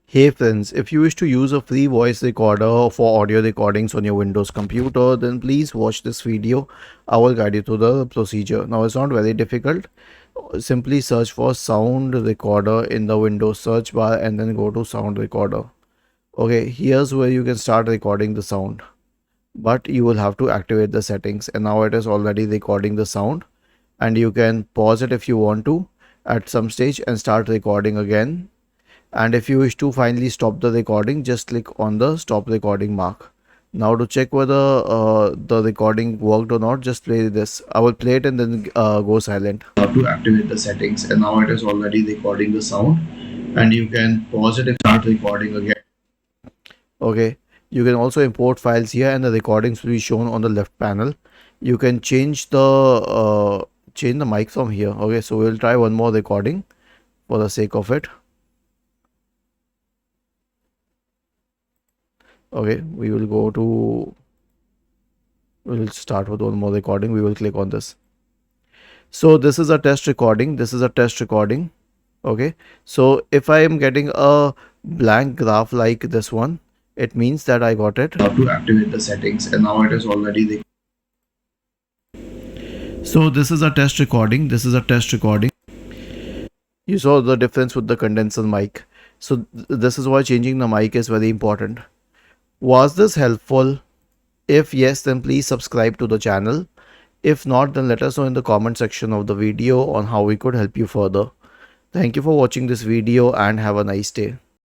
Hey friends, if you wish to use a free voice recorder for audio recordings on your Windows computer, then please watch this video. I will guide you through the procedure. Now it's not very difficult. Simply search for sound recorder in the Windows search bar and then go to sound recorder. Okay, here's where you can start recording the sound. But you will have to activate the settings, and now it is already recording the sound, and you can pause it if you want to at some stage and start recording again. And if you wish to finally stop the recording, just click on the stop recording mark. Now to check whether the recording worked or not, just play this. I will play it and then go silent. How to activate the settings, and now it is already recording the sound, and you can pause it and start recording again. Okay, you can also import files here, and the recordings will be shown on the left panel. You can change the mic from here. Okay, so we'll try one more recording for the sake of it. Okay, we'll start with one more recording. We will click on this. So this is a test recording. Okay, so if I am getting a blank graph like this one, it means that I got it. How to activate the settings, and now it is already. So this is a test recording. You saw the difference with the condenser mic. So this is why changing the mic is very important. Was this helpful? If yes, then please subscribe to the channel. If not, then let us know in the comment section of the video on how we could help you further. Thank you for watching this video and have a nice day.